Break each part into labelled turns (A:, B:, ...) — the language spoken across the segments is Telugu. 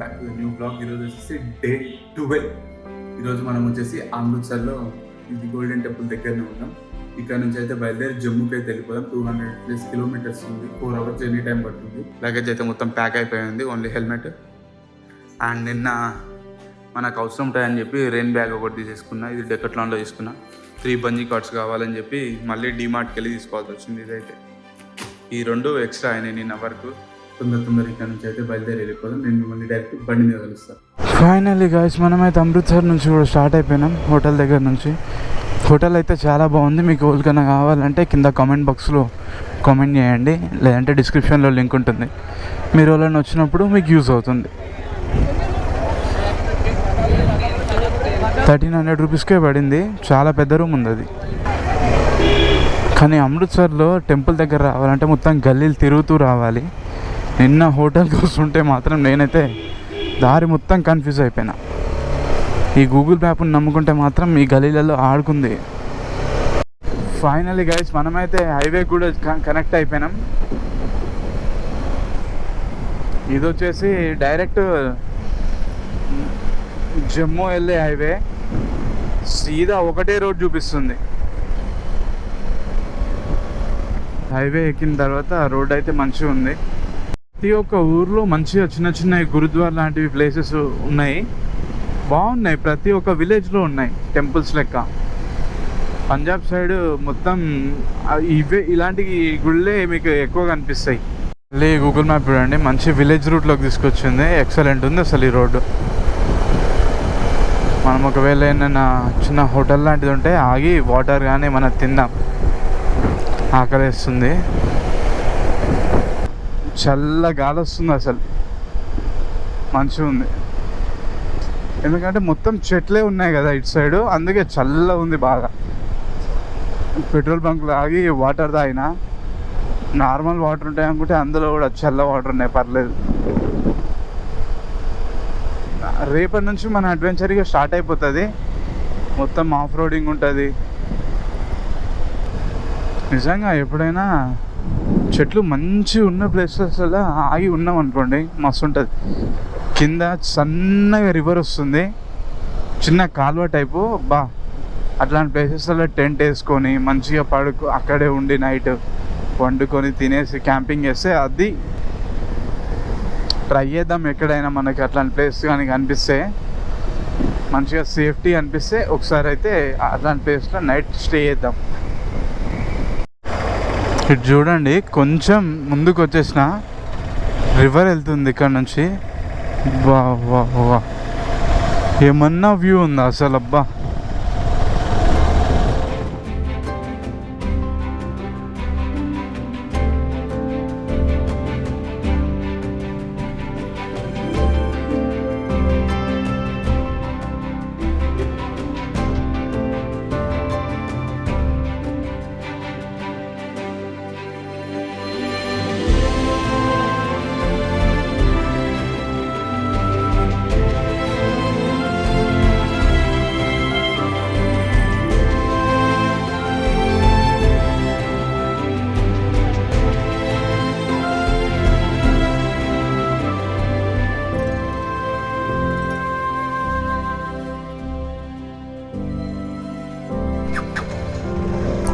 A: Back to the new blog. ఈరోజు వచ్చేసి డే 12. ఈరోజు మనం వచ్చేసి అమృత్సర్లో ఇది గోల్డెన్ టెంపుల్ దగ్గరనే ఉన్నాం. ఇక్కడ నుంచి అయితే బయలుదేరి జమ్మూకి అయితే వెళ్ళిపోదాం. 200+ కిలోమీటర్స్ ఉంది. 4 hours జర్నీ టైం పడుతుంది. లగేజ్ అయితే మొత్తం ప్యాక్ అయిపోయింది, ఓన్లీ హెల్మెట్. అండ్ నిన్న మనకు అవసరం ఉంటాయని చెప్పి రెయిన్ బ్యాగ్ ఒకటి తీసేసుకున్నా. ఇది డెకట్లాన్లో తీసుకున్నా. 3 బంజీ కార్డ్స్ కావాలని చెప్పి మళ్ళీ డీమార్ట్కి వెళ్ళి తీసుకోవాల్సి వచ్చింది. ఇదైతే ఈ 2 ఎక్స్ట్రా అయినాయి నిన్న వరకు. తొందర ఇక్కడ నుంచి అయితే బయలుదేరి వెళ్ళిపోదాం. నేను మిమ్మల్ని డైరెక్ట్ బండి మీద కలుస్తాను.
B: ఫైనల్లీ గాయ్స్, మనమైతే అమృత్సర్ నుంచి కూడా స్టార్ట్ అయిపోయినాం. హోటల్ దగ్గర నుంచి. హోటల్ అయితే చాలా బాగుంది. మీకు ఎవరికైనా కావాలంటే కింద కామెంట్ బాక్స్లో కామెంట్ చేయండి, లేదంటే డిస్క్రిప్షన్లో లింక్ ఉంటుంది. మీరు ఎవరైనా వచ్చినప్పుడు మీకు యూజ్ అవుతుంది. 1300 రూపీస్కే పడింది. చాలా పెద్ద రూమ్ ఉంది అది. కానీ అమృత్సర్లో టెంపుల్ దగ్గర రావాలంటే మొత్తం గల్లీలు తిరుగుతూ రావాలి. నిన్న హోటల్కి వస్తుంటే మాత్రం నేనైతే దారి మొత్తం కన్ఫ్యూజ్ అయిపోయినా. ఈ గూగుల్ మ్యాప్ని నమ్ముకుంటే మాత్రం ఈ గలీలలో ఆడుకుంది. ఫైనల్లీ గైస్, మనమైతే హైవే కూడా కనెక్ట్ అయిపోయినాం. ఇది వచ్చేసి డైరెక్ట్ జమ్మూ వెళ్ళే హైవే. సీదా ఒకటే రోడ్ చూపిస్తుంది. హైవే ఎక్కిన తర్వాత రోడ్ అయితే మంచిగా ఉంది. ప్రతి ఒక్క ఊర్లో మంచిగా చిన్న చిన్న గురుద్వార్ లాంటివి ప్లేసెస్ ఉన్నాయి, బాగున్నాయి. ప్రతి ఒక్క విలేజ్లో ఉన్నాయి టెంపుల్స్ లెక్క. పంజాబ్ సైడ్ మొత్తం ఇవే ఇలాంటి గుళ్ళే మీకు ఎక్కువ కనిపిస్తాయి. మళ్ళీ గూగుల్ మ్యాప్ చూడండి, మంచి విలేజ్ రూట్లోకి తీసుకొచ్చింది. ఎక్సలెంట్ ఉంది అసలు ఈ రోడ్డు. మనం ఒకవేళ ఏమైనా చిన్న హోటల్ లాంటిది ఉంటే ఆగి వాటర్ కానీ మనం తిందాం, ఆకలిస్తుంది. చల్ల గాలి వస్తుంది, అసలు మంచిగా ఉంది. ఎందుకంటే మొత్తం చెట్లే ఉన్నాయి కదా ఇటు సైడు, అందుకే చల్ల ఉంది బాగా. పెట్రోల్ బంక్లో ఆగి వాటర్ తాగినా. నార్మల్ వాటర్ ఉంటాయి అనుకుంటే అందులో కూడా చల్ల వాటర్ ఉన్నాయి, పర్లేదు. రేపటి నుంచి మన అడ్వెంచర్గా స్టార్ట్ అయిపోతుంది. మొత్తం ఆఫ్ రోడింగ్ ఉంటుంది. నిజంగా ఎప్పుడైనా చెట్లు మంచి ఉన్న ప్లేసెస్లో ఆగి ఉన్నాం అనుకోండి, మస్తు ఉంటుంది. కింద సన్నగా రివర్ వస్తుంది, చిన్న కాలువ టైపు. అట్లాంటి ప్లేసెస్లో టెంట్ వేసుకొని మంచిగా అక్కడే ఉండి నైట్ వండుకొని తినేసి క్యాంపింగ్ చేస్తే అది ట్రై చేద్దాం. ఎక్కడైనా మనకి అట్లాంటి ప్లేస్ కానీ కనిపిస్తే, మంచిగా సేఫ్టీ అనిపిస్తే ఒకసారి అయితే అట్లాంటి ప్లేస్లో నైట్ స్టే చేద్దాం. ఇటు చూడండి, కొంచెం ముందుకు వచ్చేసిన రివర్ వెళ్తుంది ఇక్కడ నుంచి. వా ఏమన్నా వ్యూ ఉందా అసలు, అబ్బా.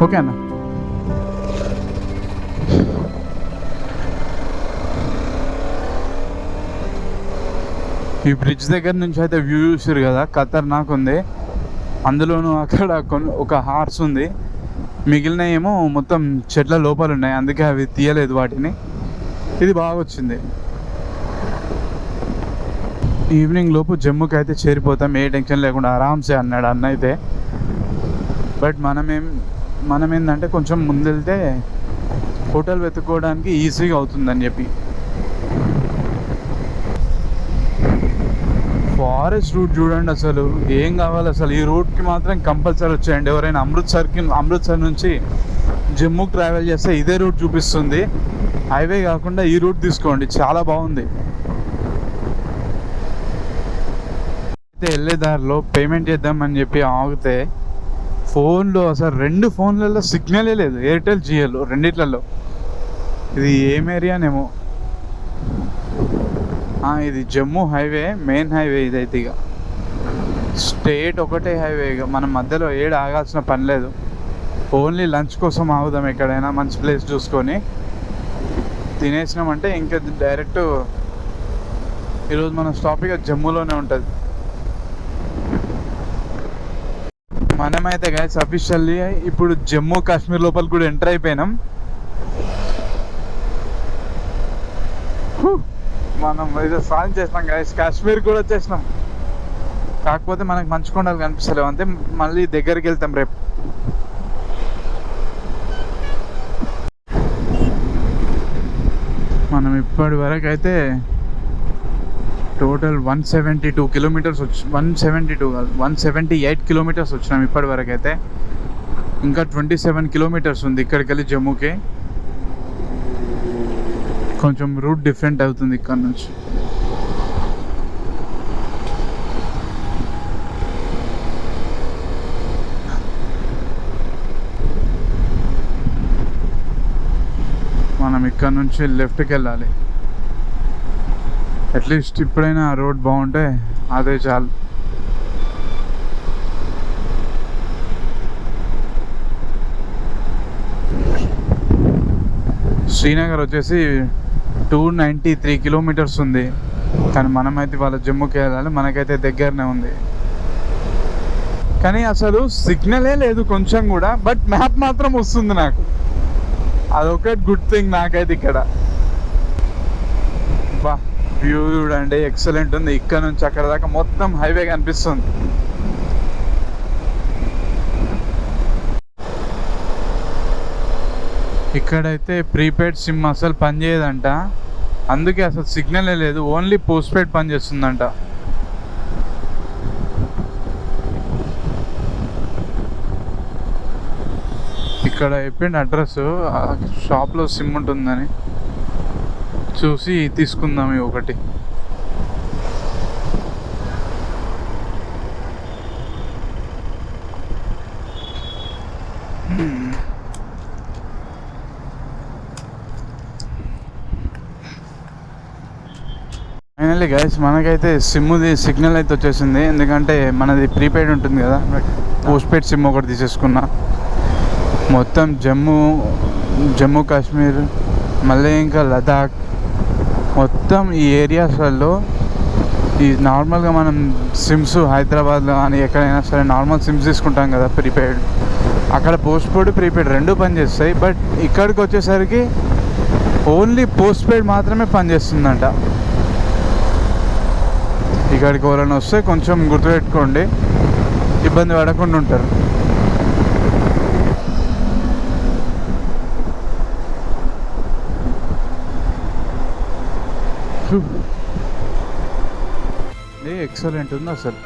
B: ఓకే అన్న. ఈ బ్రిడ్జ్ దగ్గర నుంచి అయితే వ్యూ చూసారు కదా, ఖతర్నాక్ ఉంది. అందులోనూ అక్కడ ఒక హార్స్ ఉంది, మిగిలిన ఏమో మొత్తం చెట్ల లోపల ఉన్నాయి, అందుకే అవి తీయలేదు వాటిని. ఇది బాగా వచ్చింది. ఈవినింగ్ లోపు జమ్మూకి అయితే చేరిపోతాం, ఏ టెన్షన్ లేకుండా ఆరామ్సే అన్నాడు అన్న అయితే. బట్ మనం ఏంటంటే కొంచెం ముందెళ్తే హోటల్ వెతుక్కోవడానికి ఈజీగా అవుతుందని చెప్పి. ఫారెస్ట్ రూట్ చూడండి, అసలు ఏం కావాలి అసలు. ఈ రూట్కి మాత్రం కంపల్సరీ వచ్చేయండి ఎవరైనా. అమృత్సర్ నుంచి జమ్మూకి ట్రావెల్ చేస్తే ఇదే రూట్ చూపిస్తుంది. హైవే కాకుండా ఈ రూట్ తీసుకోండి, చాలా బాగుంది. అయితే వెళ్ళే దారిలో పేమెంట్ చేద్దామని చెప్పి ఆగితే ఫోన్లో అసలు 2 ఫోన్లలో సిగ్నలే లేదు, ఎయిర్టెల్ జియో రెండిట్లలో. ఇది ఏం ఏరియానేమో. ఇది జమ్మూ హైవే, మెయిన్ హైవే ఇదైతే. ఇక స్టేట్ ఒకటే హైవే, ఇక మనం మధ్యలో ఏడు ఆగాల్సిన పని లేదు. ఓన్లీ లంచ్ కోసం ఆగుదాం ఎక్కడైనా మంచి ప్లేస్ చూసుకొని. తినేసినామంటే ఇంకా డైరెక్ట్ ఈరోజు మన స్టాప్ ఇక జమ్మూలోనే ఉంటుంది. మనమైతే గైస్ అఫీషియల్లీ ఇప్పుడు జమ్మూ కాశ్మీర్ లోపల కూడా ఎంటర్ అయిపోయినాం. మనం ఏదో సాయం చేసినాం గైస్, కాశ్మీర్ కూడా వచ్చేసినాం. కాకపోతే మనకు మంచు కొండలు కనిపిస్తలేవు అంతే. మళ్ళీ దగ్గరికి వెళ్తాం రేపు. మనం ఇప్పటి వరకు అయితే టోటల్ 172 కిలోమీటర్స్ 172 కాదు 178 కిలోమీటర్స్ వచ్చినాం ఇప్పటి వరకు అయితే. ఇంకా 27 కిలోమీటర్స్ ఉంది ఇక్కడికి వెళ్ళి జమ్మూకి. కొంచెం రూట్ డిఫరెంట్ అవుతుంది ఇక్కడ నుంచి. మనం ఇక్కడ నుంచి లెఫ్ట్కి వెళ్ళాలి. అట్లీస్ట్ ఇప్పుడైనా రోడ్ బాగుంటే అదే చాలు. శ్రీనగర్ వచ్చేసి 293 కిలోమీటర్స్ ఉంది. కానీ మనమైతే వాళ్ళ జమ్మూకి వెళ్ళాలి, మనకైతే దగ్గరనే ఉంది. కానీ అసలు సిగ్నలే లేదు కొంచెం కూడా, బట్ మ్యాప్ మాత్రం వస్తుంది నాకు. అదొకటి గుడ్ థింగ్ నాకైతే ఇక్కడ. బా వ్యూ చూడండి, ఎక్సలెంట్ ఉంది. ఇక్కడ నుంచి అక్కడ దాకా మొత్తం హైవే కనిపిస్తుంది. ఇక్కడైతే ప్రీపెయిడ్ సిమ్ అసలు పనిచేయదంట, అందుకే అసలు సిగ్నలే లేదు. ఓన్లీ పోస్ట్ పెయిడ్ పనిచేస్తుందంట. ఇక్కడ చెప్పిండు అడ్రస్, షాప్లో సిమ్ ఉంటుందని. చూసి తీసుకుందాం ఇవి ఒకటి. ఫైనల్లీ గైస్ మనకైతే సిమ్ది సిగ్నల్ అయితే వచ్చేసింది. ఎందుకంటే మనది ప్రీపెయిడ్ ఉంటుంది కదా, పోస్ట్ పెయిడ్ సిమ్ ఒకటి తీసేసుకున్నా. మొత్తం జమ్మూ కాశ్మీర్, మళ్ళీ ఇంకా లదాఖ్, మొత్తం ఈ ఏరియాస్లలో ఈ నార్మల్గా మనం సిమ్స్ హైదరాబాద్లో కానీ ఎక్కడైనా సరే నార్మల్ సిమ్స్ తీసుకుంటాం కదా ప్రీపెయిడ్, అక్కడ పోస్ట్ పెయిడ్ ప్రీపెయిడ్ రెండు పనిచేస్తాయి. బట్ ఇక్కడికి వచ్చేసరికి ఓన్లీ పోస్ట్ పెయిడ్ మాత్రమే పనిచేస్తుందంట. ఇక్కడికి ఎవరైనా వస్తే కొంచెం గుర్తుపెట్టుకోండి, ఇబ్బంది పడకుండా ఉంటారు. ఎక్సలెంట్ ఉంది అసలు.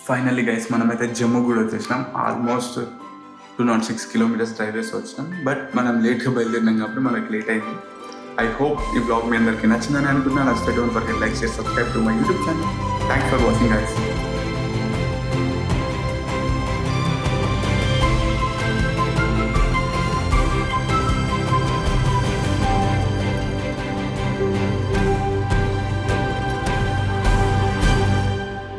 A: ఫైనల్లీ గైస్ మనమైతే జమ్మూ కూడా వచ్చేసినాం. ఆల్మోస్ట్ 206 కిలోమీటర్స్ డ్రైవ్ చేసి వచ్చినాం. బట్ మనం లేట్గా బయలుదేరినాం కాబట్టి మనకి లేట్ అయింది. ఐ హోప్ ఈ బ్లాగ్ మీ అందరికీ నచ్చిందని అనుకుంటున్నాను. నచ్చితే don't forget like, share, subscribe to my YouTube channel. Thanks for watching guys.